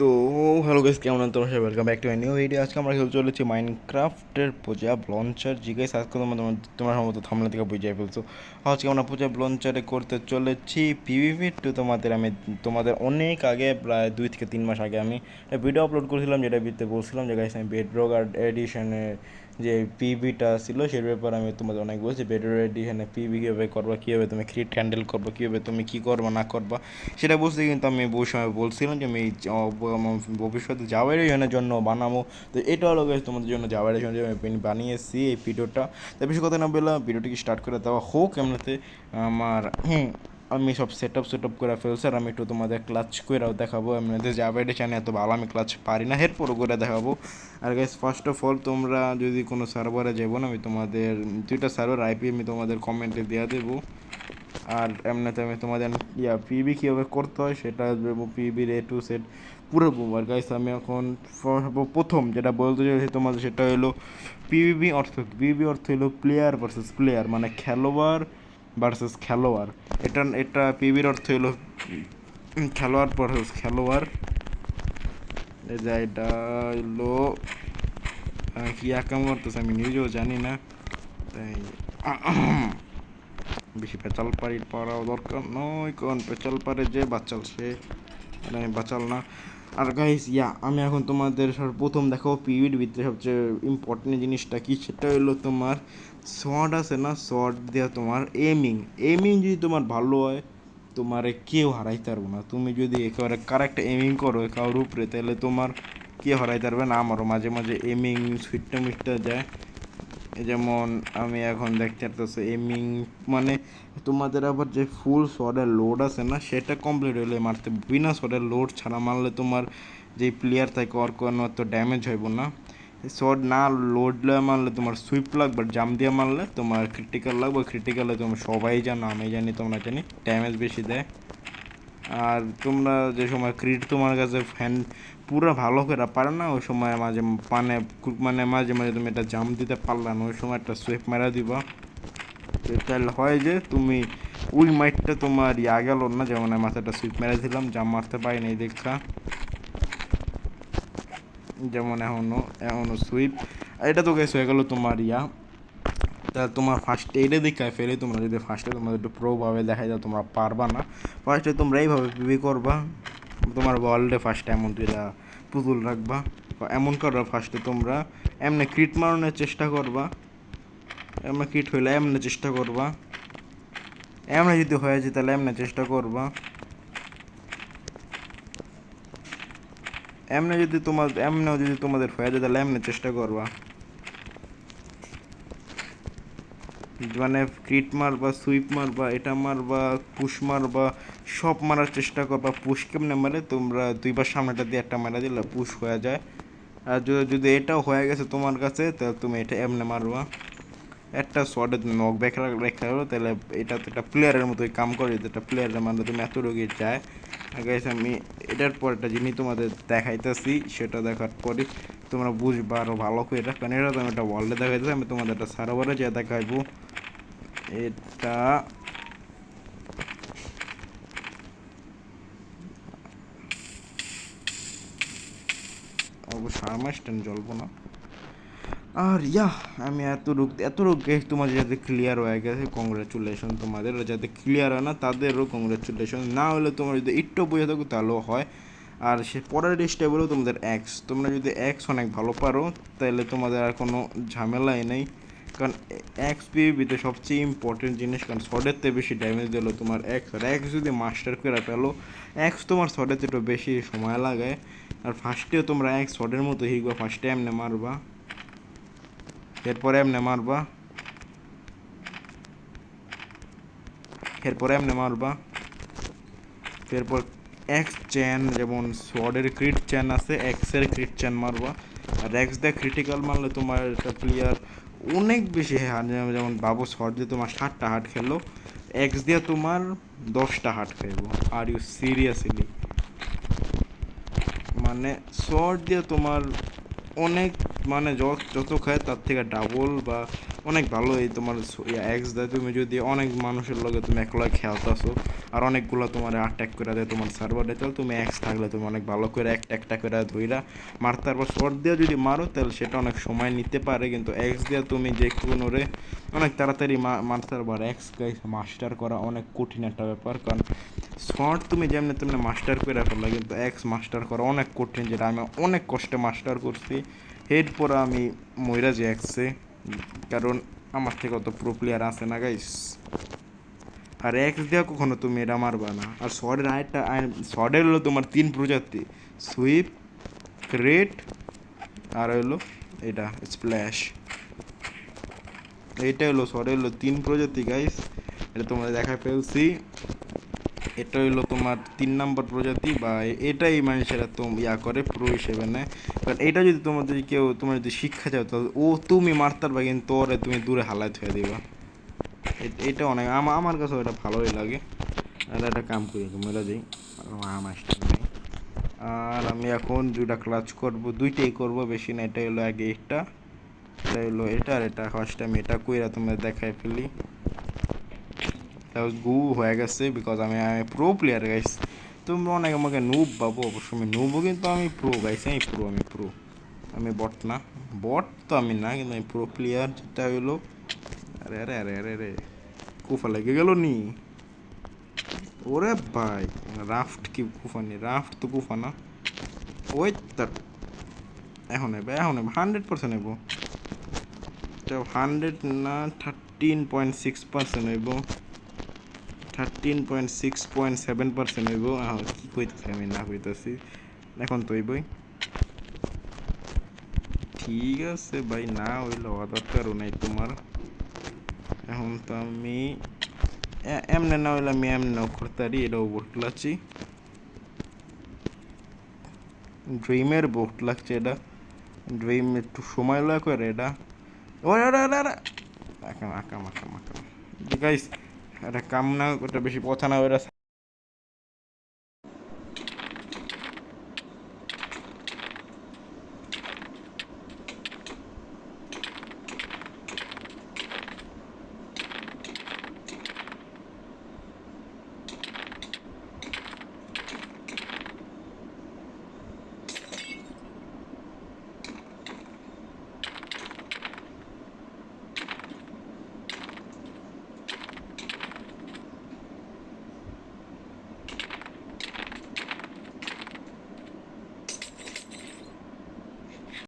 তো hello guys, কেমন আছেন তোমরা সবাই? Welcome back to my new video. আজকে আমরা খেলতে চলেছি মাইনক্রাফটের পূজা লঞ্চার। জি গাইস, আজকে তোমরা সম্ভবত থাম্বনেল থেকে বুঝে ফেলছো। আজকে আমরা পূজা লঞ্চারে করতে চলেছি পিভিপি টু। তোমাদের অনেক আগে, প্রায় 2 থেকে 3 মাস আগে আমি ভিডিও আপলোড করেছিলাম, যেটা ভিতরে বলছিলাম যে গাইস আমি বেডরক এডিশনে যে পিভিটা ছিল সেটার ব্যাপারে আমি তোমাদের অনেক বলছি। বেডরক এডিশনে পিভি কীভাবে করবা, কীভাবে তুমি ক্রিট হ্যান্ডেল করবা, কীভাবে তুমি কী করবা না করবা সেটা বলছি। কিন্তু আমি বহু সময় বলছিলাম যে আমি ভবিষ্যতে জাভা এডিশনের জন্য বানাবো। তো এটা হলো গাইস তোমাদের জন্য জাভা এডিশনের জন্য আমি বানিয়েছি এই ভিডিওটা। তো বেশি কথা না বললাম, ভিডিওটিকে স্টার্ট করে দেওয়া হোক। এমনিতে আমার আমি সব সেট আপ করে ফেলছি, আর আমি একটু তোমাদের ক্লাচ করেও দেখাবো। এমনিতে জাভা এডিশনে এত ভালো আমি ক্লাচ পারি না, এরপরও করে দেখাবো। আর গাইস, ফার্স্ট অফ অল তোমরা যদি কোনো সার্ভারে যাবো না, আমি তোমাদের 2টা সার্ভার আইপি আমি তোমাদের কমেন্টে দেওয়া দেবো। আর এমনিতে আমি তোমাদের পিবি কীভাবে করতে হয় সেটা দেবো, পিবির A to Z পুরো আর গাইস আমি এখন প্রথম যেটা বলতে চাইছি তোমাদের সেটা হলো পিবিবি অর্থ হলো প্লেয়ার ভার্সেস প্লেয়ার, মানে খেলোয়াড় ভার্সেস খেলোয়াড়। এটা পিবির অর্থ হলো খেলোয়াড় ভার্সেস খেলোয়াড়। এটা হলো কি আকাম করতেছে আমি নিজেও জানি না, তাই বেশি পেঁচাল পাড়াও দরকার নয়, কারণ পেঁচাল পারে যে বাচ্চাল সে, মানে বাঁচাল না। আর গাইস আমি এখন তোমাদের সর্বপ্রথম দেখো পিভির ভিতরে সবচেয়ে ইম্পর্টেন্ট জিনিসটা কি, সেটা হলো তোমার শট আছে না, শট দেওয়া তোমার এমিং যদি তোমার ভালো হয় তোমারে কেউ হারাইতে পারবো না। তুমি যদি একেবারে কারেক্ট এমিং করো কারোর উপরে, তাহলে তোমার কেউ হারাইতে পারবে না। আমারও মাঝে মাঝে এমিং সুইটটা মিটটা যায়, যেমন আমি এখন দেখতে পারতেছি এমিং মানে তোমাদের আবার যে ফুল শটের লোড আছে না সেটা কমপ্লিট হলে মারতে, বিনা শটের লোড ছাড়া মারলে তোমার যে প্লেয়ার থাকে ওর কোনো এত ড্যামেজ হইব না। শট না লোড মারলে তোমার সুইপ লাগবে, জাম দিয়ে মারলে তোমার ক্রিটিক্যাল লাগবে। ক্রিটিক্যালে তোমরা সবাই জানো, আমি জানি, তোমরা জানি ড্যামেজ বেশি দেয়। আর তোমরা যে সময় ক্রিট তোমার কাছে ফ্যান পুরো ভালো করে পারে না, ওই সময় মানে মাঝে মাঝে তুমি এটা জাম্প দিতে পারলা না, ওই সময় একটা সুইপ মেরা দিবা। তাহলে হয় যে তুমি ওই মাইটটা তোমার গেল না, যেমন আমি মাথাটা সুইপ মেরে দিলাম, জাম্প মারতে পারি নাই দেখা, যেমন এখনো সুইপ। এটা তো গেছে হয়ে গেলো তোমার তা তোমার ফার্স্ট এইডে দেখায় ফেলে। তোমরা যদি ফার্স্টে তোমাদের একটু প্রোভাবে দেখা যায় তোমরা পারবা না, ফার্স্টে তোমরা এইভাবে পিভি করবা। তোমার ওয়ার্ল্ডে ফার্স্টে এমন দুইটা পুতুল রাখবা, এমন করবা ফার্স্টে তোমরা এমনি ক্রিট মারানোর চেষ্টা করবা, এমনি ক্রিট হইলে এমনি চেষ্টা করবা, এমনি যদি হয়ে যায় তাহলে এমনি চেষ্টা করবা, এমনিও যদি তোমাদের হয়ে যায় তাহলে এমনি চেষ্টা করবা। মানে ক্রিট মারবা, সুইপ মারবা, এটা মারবা, পুশ মারবা, সব মারার চেষ্টা করবা। পুশ কেমনে মারে, তোমরা দুইবার সামনেটা দিয়ে একটা মারা দিলে পুশ হয়ে যায়। আর যদি এটাও হয়ে গেছে তোমার কাছে, তাহলে তুমি এটা এমনি মারবা। একটা শটে তুমি নক ব্যাক রেখে হলো, তাহলে এটা তো একটা প্লেয়ারের মতোই কাম করে, যেটা প্লেয়ারের মানে তুমি এত রোগী যায়। গাইস আমি এটার পর একটা জিনিস তোমাদের দেখাইতেছি, সেটা দেখার পরে তোমরা বুঝবা আরও ভালো করে। কারণ এটা তো আমি একটা ওয়ার্ল্ডে দেখাইতেছি, আমি তোমাদের একটা সার্ভারে যেয়ে দেখাইবো। এটা অবশ্য আমার স্ট্যান্ড জ্বলবো না। আর আমি এত রোগ তোমাদের যাতে ক্লিয়ার হয়ে গেছে, কংগ্রাচুলেশন। তোমাদের যাতে ক্লিয়ার হয় না তাদেরও কংগ্রাচুলেশন, না হলে তোমরা যদি একটু বুঝে থাকো তাহলেও হয়। আর সে পরের স্টেপ হলো তোমাদের এক্স। তোমরা যদি এক্স অনেক ভালো পারো তাহলে তোমাদের আর কোনো ঝামেলাই নেই, কারণ এক্স পিভিতে সবচেয়ে ইম্পর্টেন্ট জিনিস, কারণ শটের থেকে বেশি ড্যামেজ দিল তোমার এক্স। আর এক্স যদি মাস্টার করে ফেলো, এক্স তোমার শটের থেকে একটু বেশি সময় লাগায়। আর ফার্স্টেও তোমরা এক্স শটের মতো শিখবা, ফার্স্টে এমনি মারবা, এরপরে এমনি মারবা, এরপর এক্স চেন, যেমন সোয়ার্ডের ক্রিট চেন আছে, এক্সের ক্রিট চেন মারবা। আর এক্স দিয়ে ক্রিটিক্যাল মারলে তোমার একটা প্লেয়ার অনেক বেশি হার্ট, যেমন বাবু শর্ট দিয়ে তোমার 7টা হার্ট খেললো, এক্স দিয়ে তোমার 10টা হার্ট খাইব। আর ইউ সিরিয়াসলি, মানে শর্ট দিয়ে তোমার অনেক, মানে যত খায় তার থেকে ডাবল বা অনেক ভালো। এই তোমার এক্স দেয়, তুমি যদি অনেক মানুষের লগে তুমি একলা খেলতেছো, আর অনেকগুলো তোমার অ্যাটাক করে দেয় তোমার সার্ভারে, তাহলে তুমি এক্স থাকলে তুমি অনেক ভালো করে একটা করে ধইরা মারতে পারবো। শর্ট দিয়ে যদি মারো তাহলে সেটা অনেক সময় নিতে পারে, কিন্তু এক্স দিয়ে তুমি যে কোনো রে অনেক তাড়াতাড়ি মারতে পারবো। আর এক্স গাইস মাস্টার করা অনেক কঠিন একটা ব্যাপার, কারণ শর্ট তুমি যেমনি তেমনি মাস্টার করে ফেললে, কিন্তু এক্স মাস্টার করা অনেক কঠিন, যেটা আমি অনেক কষ্টে মাস্টার করছি। এরপর আমি মইরা যে এক্সে, কারণ আমার থেকে অত প্রো প্লেয়ার আছে না গাইস। আর এক্স দিয়ে কখনো তুমি এটা মারবা না। আর শর্টের আরেকটা শর্টের হলো তোমার 3 প্রজাতি, সুইপ, ক্রেট, আর হলো এটা স্প্ল্যাশ। এইটা হলো শর্টের হলো 3 প্রজাতি গাইস, এটা তোমরা দেখা ফেলছি। এটা হইলো তোমার 3 নম্বর প্রজাতি, বা এটাই মানুষেরা ইয়া করে প্রো হিসেবে নেয়। কারণ এটা যদি তোমাদের কেউ তোমার যদি শিক্ষা চাও, তাহলে ও তুমি মারতে পারবা, কিন্তু ওরে তুমি দূরে হালায় থুয়ে দিবা। এটা অনেক আমার কাছে এটা ভালোই লাগে। আর একটা কাম করি মেরে দিই, মাস্টার নেই। আর আমি এখন দুইটা ক্লাচ করব, দুইটাই করব, বেশি না। এটা হলো আগে এটা হলো এটা, আর এটা ফার্স্ট আমি এটা কইরা তোমরা দেখাই ফেলি। গু হয়ে গেছে, বিকজ আমি প্রো প্লেয়ার গাইস। তোমরা অনেক আমাকে নুব পাবো, অবশ্য আমি নুবও, কিন্তু আমি প্রো গাইস। আমি প্রো, আমি বট না। বট তো আমি না, কিন্তু আমি প্রো প্লেয়ার। যেটা হইলো আরে আরে আরে আরে আরে কুফা লেগে গেল নি। ওরে ভাই, রাফট কি কুফা নি? রাফট তো কুফা না। ওই তার এখন নেবে 100% নেব। 100 না, 13.6% হইব, 13.6.7% হইব। কি কইতেছি আমি, না কইতেছি এখন তো হইবই। ঠিক আছে ভাই, না হইলে হওয়া দরকারও নাই তোমার। এখন তো আমি এমনি না হইলে আমি এমনিও করতে পারি। এটাও বোট লাগছি, ড্রিমের বোট লাগছে এটা। ড্রিম একটু সময় লাগে করে এটা। ওরে ওরে ওরে ওরে আকাম আকাম আকাম আকাম গাইস, এটা কাম না, ওটা বেশি কথা না, ওরা